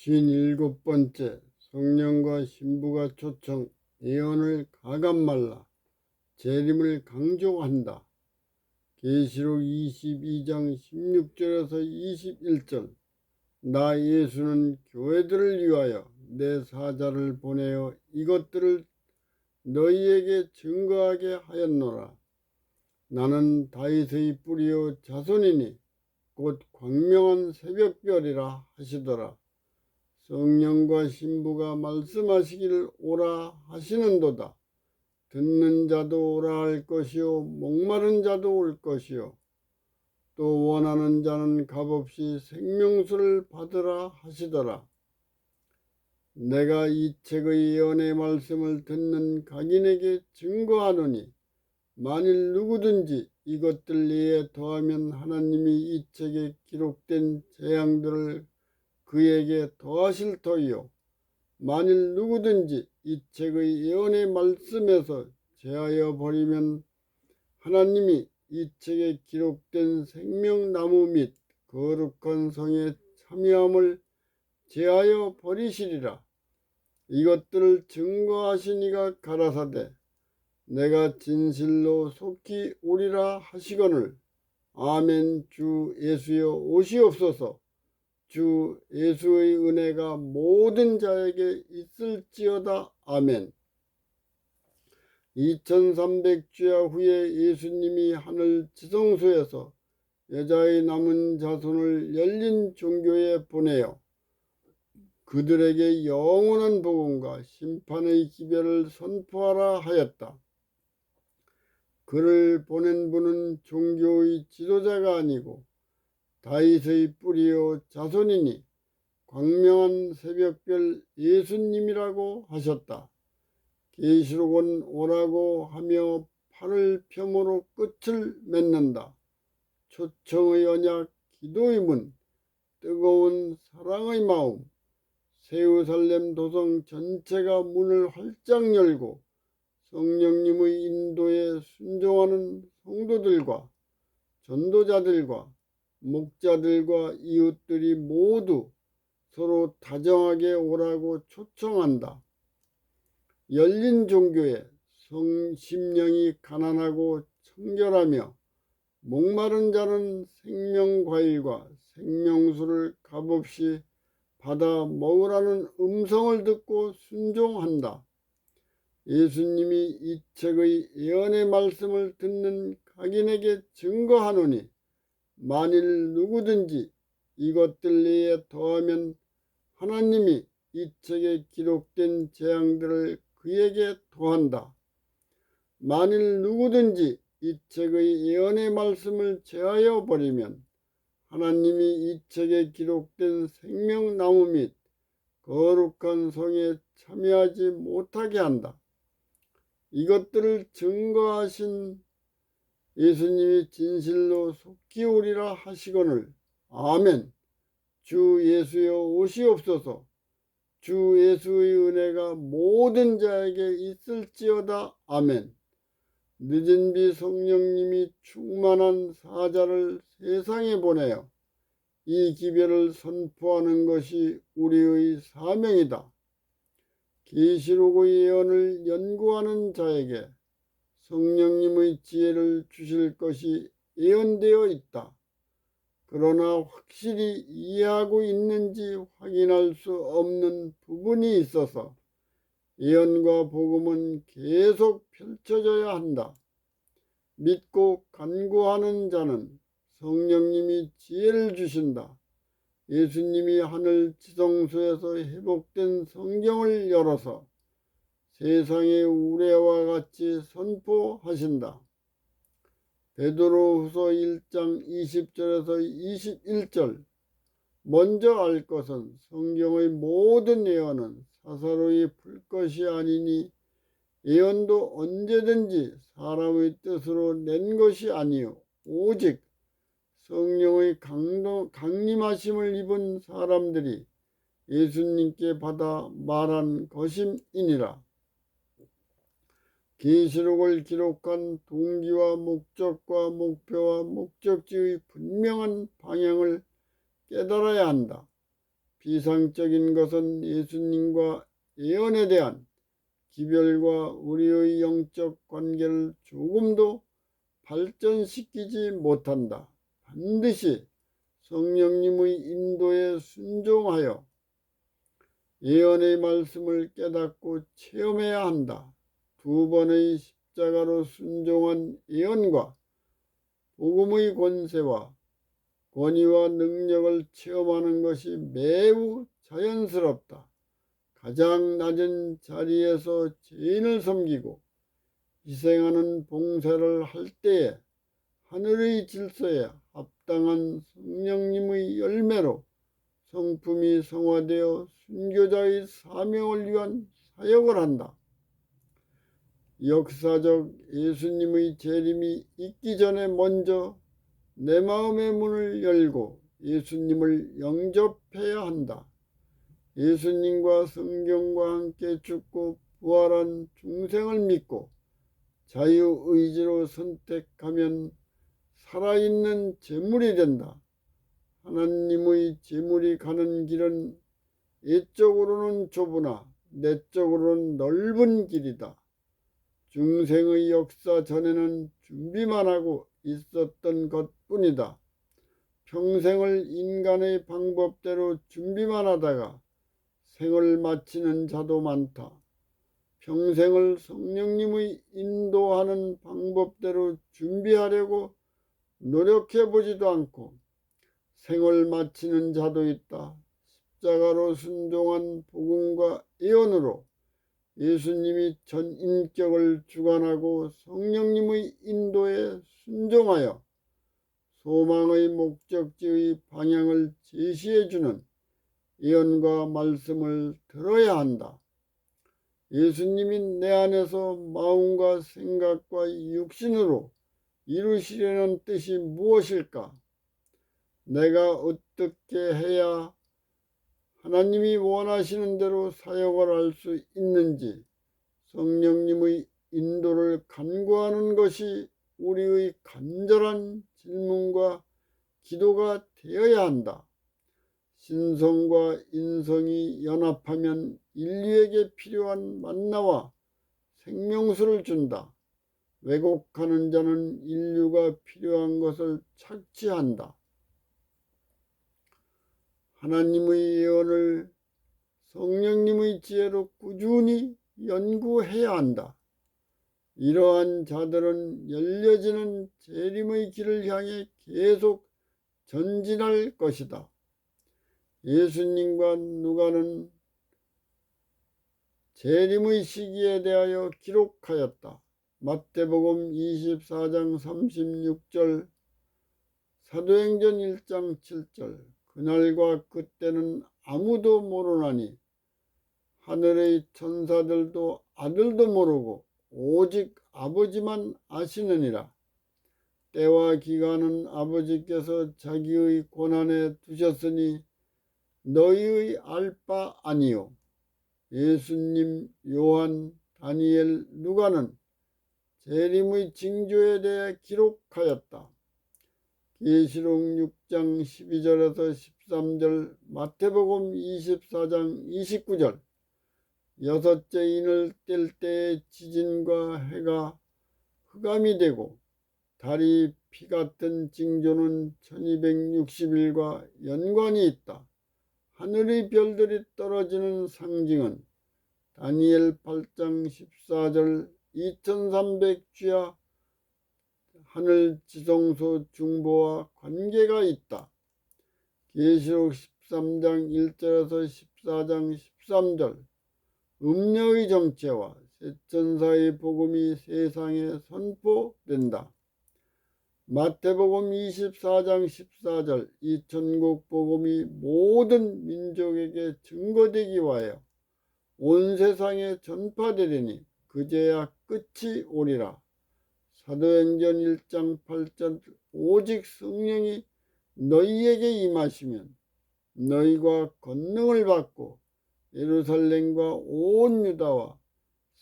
57번째 성령과 신부가 초청 예언을 가감 말라 재림을 강조한다. 계시록 22장 16절에서 21절 나 예수는 교회들을 위하여 내 사자를 보내어 이것들을 너희에게 증거하게 하였노라. 나는 다윗의 뿌리요 자손이니 곧 광명한 새벽별이라 하시더라. 성령과 신부가 말씀하시기를 오라 하시는도다. 듣는 자도 오라 할 것이요 목마른 자도 올 것이요 또 원하는 자는 값없이 생명수를 받으라 하시더라. 내가 이 책의 예언의 말씀을 듣는 각인에게 증거하노니 만일 누구든지 이것들 외에 더하면 하나님이 이 책에 기록된 재앙들을 그에게 더하실 터이요 만일 누구든지 이 책의 예언의 말씀에서 제하여 버리면 하나님이 이 책에 기록된 생명나무 및 거룩한 성의 참여함을 제하여 버리시리라. 이것들을 증거하시니가 가라사대 내가 진실로 속히 오리라 하시거늘 아멘. 주 예수여 오시옵소서. 주 예수의 은혜가 모든 자에게 있을지어다. 아멘. 2300주야 후에 예수님이 하늘 지성소에서 여자의 남은 자손을 열린 종교에 보내어 그들에게 영원한 복음과 심판의 기별을 선포하라 하였다. 그를 보낸 분은 종교의 지도자가 아니고 다윗의 뿌리요 자손이니 광명한 새벽별 예수님이라고 하셨다. 계시록은 오라고 하며 팔을 펴므로 끝을 맺는다. 초청의 언약, 기도의 문, 뜨거운 사랑의 마음, 세우살렘 도성 전체가 문을 활짝 열고 성령님의 인도에 순종하는 성도들과 전도자들과 목자들과 이웃들이 모두 서로 다정하게 오라고 초청한다. 열린 종교에 심령이 가난하고 청결하며 목마른 자는 생명과일과 생명수를 값없이 받아 먹으라는 음성을 듣고 순종한다. 예수님이 이 책의 예언의 말씀을 듣는 각인에게 증거하노니 만일 누구든지 이것들 외에 더하면 하나님이 이 책에 기록된 재앙들을 그에게 더한다. 만일 누구든지 이 책의 예언의 말씀을 제하여 버리면 하나님이 이 책에 기록된 생명나무 및 거룩한 성에 참여하지 못하게 한다. 이것들을 증거하신 예수님이 진실로 속히 오리라 하시거늘 아멘. 주 예수여 오시옵소서. 주 예수의 은혜가 모든 자에게 있을지어다. 아멘. 늦은 비 성령님이 충만한 사자를 세상에 보내어 이 기별을 선포하는 것이 우리의 사명이다. 계시록의 예언을 연구하는 자에게 성령님의 지혜를 주실 것이 예언되어 있다. 그러나 확실히 이해하고 있는지 확인할 수 없는 부분이 있어서 예언과 복음은 계속 펼쳐져야 한다. 믿고 간구하는 자는 성령님이 지혜를 주신다. 예수님이 하늘 지성소에서 회복된 성경을 열어서 세상의 우레와 같이 선포하신다. 베드로후서 1장 20절에서 21절 먼저 알 것은 성경의 모든 예언은 사사로이 풀 것이 아니니 예언도 언제든지 사람의 뜻으로 낸 것이 아니요 오직 성령의 강림하심을 입은 사람들이 예수님께 받아 말한 것임이니라. 계시록을 기록한 동기와 목적과 목표와 목적지의 분명한 방향을 깨달아야 한다. 비상적인 것은 예수님과 예언에 대한 기별과 우리의 영적 관계를 조금도 발전시키지 못한다. 반드시 성령님의 인도에 순종하여 예언의 말씀을 깨닫고 체험해야 한다. 두 번의 십자가로 순종한 예언과 복음의 권세와 권위와 능력을 체험하는 것이 매우 자연스럽다. 가장 낮은 자리에서 죄인을 섬기고 희생하는 봉사를 할 때에 하늘의 질서에 합당한 성령님의 열매로 성품이 성화되어 순교자의 사명을 위한 사역을 한다. 역사적 예수님의 재림이 있기 전에 먼저 내 마음의 문을 열고 예수님을 영접해야 한다. 예수님과 성경과 함께 죽고 부활한 중생을 믿고 자유의지로 선택하면 살아있는 재물이 된다. 하나님의 재물이 가는 길은 예적으로는 좁으나 내적으로는 넓은 길이다. 중생의 역사 전에는 준비만 하고 있었던 것뿐이다. 평생을 인간의 방법대로 준비만 하다가 생을 마치는 자도 많다. 평생을 성령님의 인도하는 방법대로 준비하려고 노력해보지도 않고 생을 마치는 자도 있다. 십자가로 순종한 복음과 예언으로 예수님이 전 인격을 주관하고 성령님의 인도에 순종하여 소망의 목적지의 방향을 제시해주는 예언과 말씀을 들어야 한다. 예수님이 내 안에서 마음과 생각과 육신으로 이루시려는 뜻이 무엇일까? 내가 어떻게 해야 하나님이 원하시는 대로 사역을 할 수 있는지 성령님의 인도를 간구하는 것이 우리의 간절한 질문과 기도가 되어야 한다. 신성과 인성이 연합하면 인류에게 필요한 만나와 생명수를 준다. 왜곡하는 자는 인류가 필요한 것을 착취한다. 하나님의 예언을 성령님의 지혜로 꾸준히 연구해야 한다. 이러한 자들은 열려지는 재림의 길을 향해 계속 전진할 것이다. 예수님과 누가는 재림의 시기에 대하여 기록하였다. 마태복음 24장 36절, 사도행전 1장 7절. 그날과 그때는 아무도 모르나니 하늘의 천사들도 아들도 모르고 오직 아버지만 아시느니라. 때와 기간은 아버지께서 자기의 권한에 두셨으니 너희의 알 바 아니요. 예수님, 요한, 다니엘, 누가는 재림의 징조에 대해 기록하였다. 계시록 6장 12절에서 13절, 마태복음 24장 29절, 여섯째 인을 뗄 때에 지진과 해가 흑암이 되고 달이 피 같은 징조는 1260일과 연관이 있다. 하늘의 별들이 떨어지는 상징은 다니엘 8장 14절 2300주야 하늘 지성소 중보와 관계가 있다. 계시록 13장 1절에서 14장 13절 음녀의 정체와 새천사의 복음이 세상에 선포된다. 마태복음 24장 14절 이 천국 복음이 모든 민족에게 증거되기 위하여 온 세상에 전파되리니 그제야 끝이 오리라. 사도행전 1장 8절 오직 성령이 너희에게 임하시면 너희가 권능을 받고 예루살렘과 온 유다와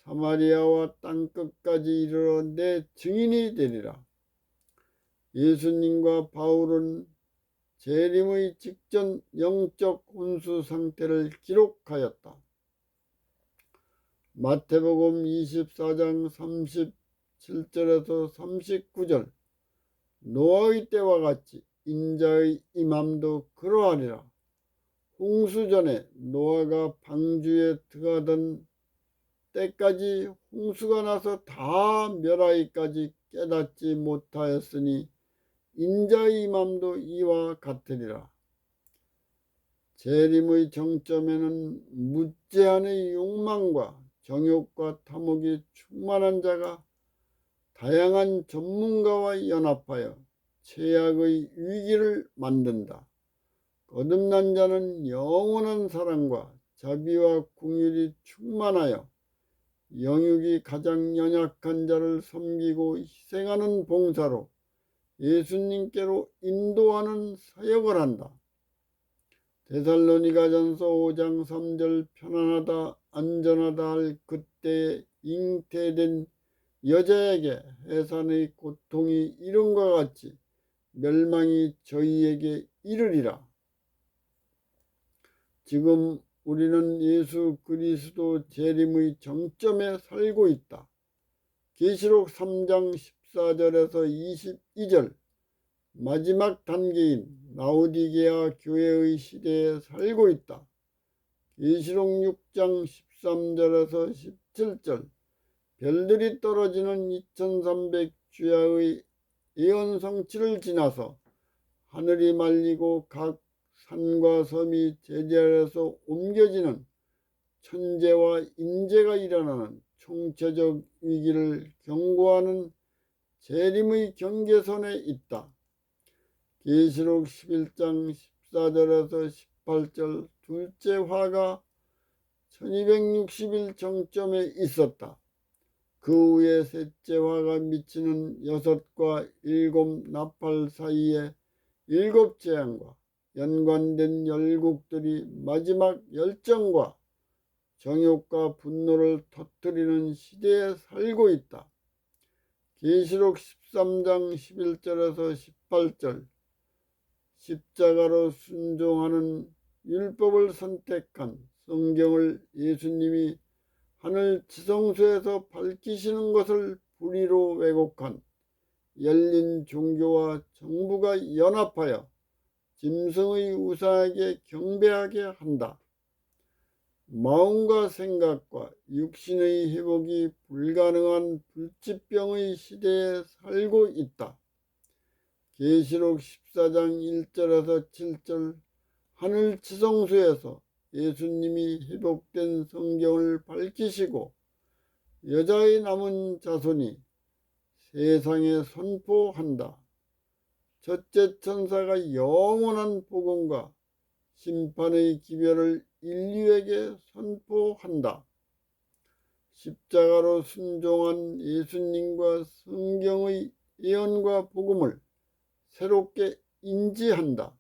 사마리아와 땅끝까지 이르러 내 증인이 되리라. 예수님과 바울은 재림의 직전 영적 혼수 상태를 기록하였다. 마태복음 24장 37절에서 39절 노아의 때와 같이 인자의 임함도 그러하리라. 홍수 전에 노아가 방주에 들어가던 때까지 홍수가 나서 다 멸하기까지 깨닫지 못하였으니 인자의 임함도 이와 같으리라. 재림의 정점에는 무제한의 욕망과 정욕과 탐욕이 충만한 자가 다양한 전문가와 연합하여 최악의 위기를 만든다. 거듭난 자는 영원한 사랑과 자비와 긍휼이 충만하여 영육이 가장 연약한 자를 섬기고 희생하는 봉사로 예수님께로 인도하는 사역을 한다. 데살로니가전서 5장 3절 편안하다 안전하다 할 그때에 잉태된 여자에게 해산의 고통이 이른과 같이 멸망이 저희에게 이르리라. 지금 우리는 예수 그리스도 재림의 정점에 살고 있다. 계시록 3장 14절에서 22절 마지막 단계인 라오디게아 교회의 시대에 살고 있다. 계시록 6장 13절에서 17절 별들이 떨어지는 2300주야의 예언 성취를 지나서 하늘이 말리고 각 산과 섬이 제자리에서 옮겨지는 천재와 인재가 일어나는 총체적 위기를 경고하는 재림의 경계선에 있다. 계시록 11장 14절에서 18절 둘째 화가 1260일 정점에 있었다. 그 후에 셋째 화가 미치는 6과 7 나팔 사이에 7 재앙과 연관된 열국들이 마지막 열정과 정욕과 분노를 터뜨리는 시대에 살고 있다. 계시록 13장 11절에서 18절 십자가로 순종하는 율법을 선택한 성경을 예수님이 하늘 지성소에서 밝히시는 것을 불의로 왜곡한 열린 종교와 정부가 연합하여 짐승의 우상에게 경배하게 한다. 마음과 생각과 육신의 회복이 불가능한 불치병의 시대에 살고 있다. 계시록 14장 1절에서 7절 하늘 지성소에서 예수님이 회복된 성경을 밝히시고 여자의 남은 자손이 세상에 선포한다. 첫째 천사가 영원한 복음과 심판의 기별을 인류에게 선포한다. 십자가로 순종한 예수님과 성경의 예언과 복음을 새롭게 인지한다.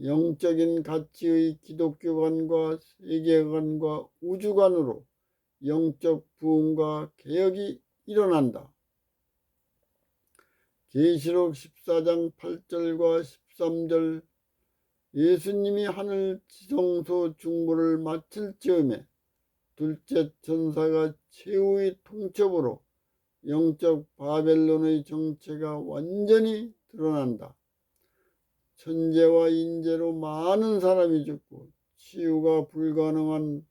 영적인 가치의 기독교관과 세계관과 우주관으로 영적 부흥과 개혁이 일어난다. 계시록 14장 8절과 13절 예수님이 하늘 지성소 중보를 마칠 즈음에 둘째 천사가 최후의 통첩으로 영적 바벨론의 정체가 완전히 드러난다. 천재와 인재로 많은 사람이 죽고 치유가 불가능한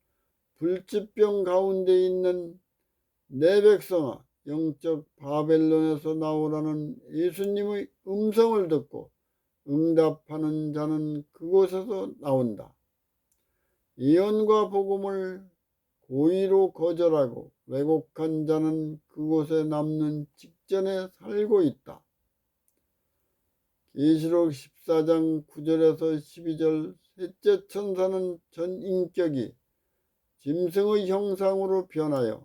불치병 가운데 있는 내 백성아 영적 바벨론에서 나오라는 예수님의 음성을 듣고 응답하는 자는 그곳에서 나온다. 예언과 복음을 고의로 거절하고 왜곡한 자는 그곳에 남는 직전에 살고 있다. 계시록 14장 9절에서 12절 셋째 천사는 전 인격이 짐승의 형상으로 변하여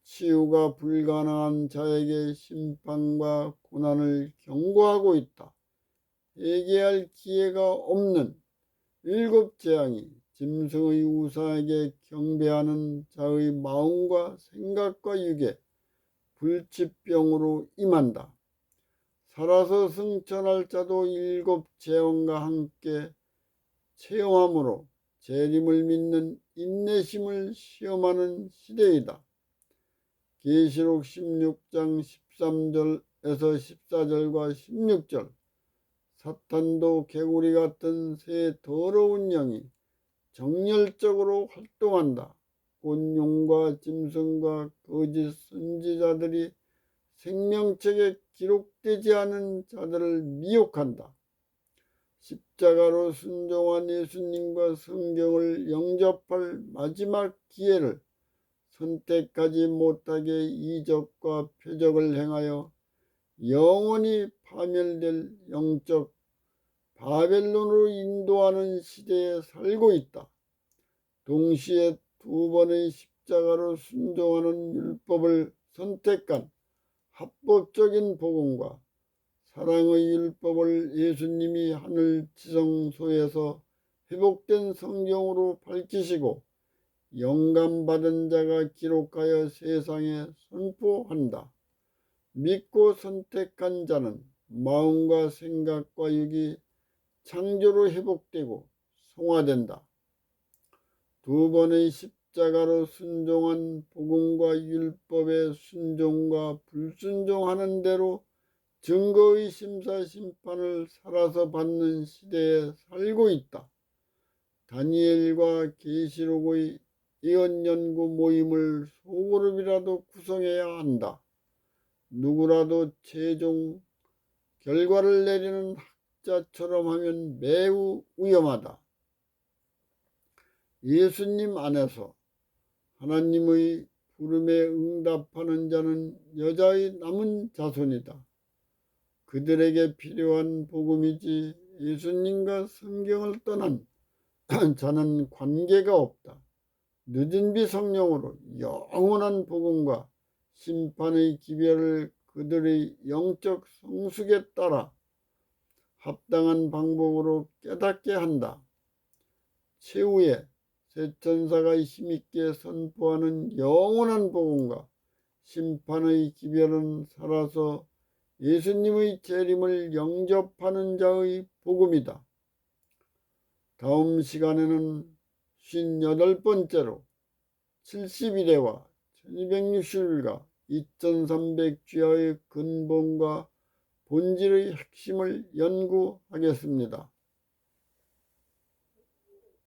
치유가 불가능한 자에게 심판과 고난을 경고하고 있다. 회개할 기회가 없는 7 재앙이 짐승의 우상에게 경배하는 자의 마음과 생각과 육에 불치병으로 임한다. 살아서 승천할 자도 일곱 재앙과 함께 체험함으로 재림을 믿는 인내심을 시험하는 시대이다. 계시록 16장 13절에서 14절과 16절. 사탄도 개구리 같은 새 더러운 영이 정열적으로 활동한다. 곧 용과 짐승과 거짓 선지자들이 생명책에 기록되지 않은 자들을 미혹한다. 십자가로 순종한 예수님과 성경을 영접할 마지막 기회를 선택하지 못하게 이적과 표적을 행하여 영원히 파멸될 영적 바벨론으로 인도하는 시대에 살고 있다. 동시에 두 번의 십자가로 순종하는 율법을 선택한 합법적인 복음과 사랑의 율법을 예수님이 하늘 지성소에서 회복된 성경으로 밝히시고 영감받은 자가 기록하여 세상에 선포한다. 믿고 선택한 자는 마음과 생각과 육이 창조로 회복되고 성화된다. 두 번의 십자가로 순종한 복음과 율법의 순종과 불순종하는 대로 증거의 심사 심판을 살아서 받는 시대에 살고 있다. 다니엘과 계시록의 예언 연구 모임을 소그룹이라도 구성해야 한다. 누구라도 최종 결과를 내리는 학자처럼 하면 매우 위험하다. 예수님 안에서 하나님의 부름에 응답하는 자는 여자의 남은 자손이다. 그들에게 필요한 복음이지 예수님과 성경을 떠난 자는 관계가 없다. 늦은 비 성령으로 영원한 복음과 심판의 기별을 그들의 영적 성숙에 따라 합당한 방법으로 깨닫게 한다. 최후에 새 천사가 힘있게 선포하는 영원한 복음과 심판의 기별은 살아서 예수님의 재림을 영접하는 자의 복음이다. 다음 시간에는 58번째로 70일에와 1260일과 2300주야의 근본과 본질의 핵심을 연구하겠습니다.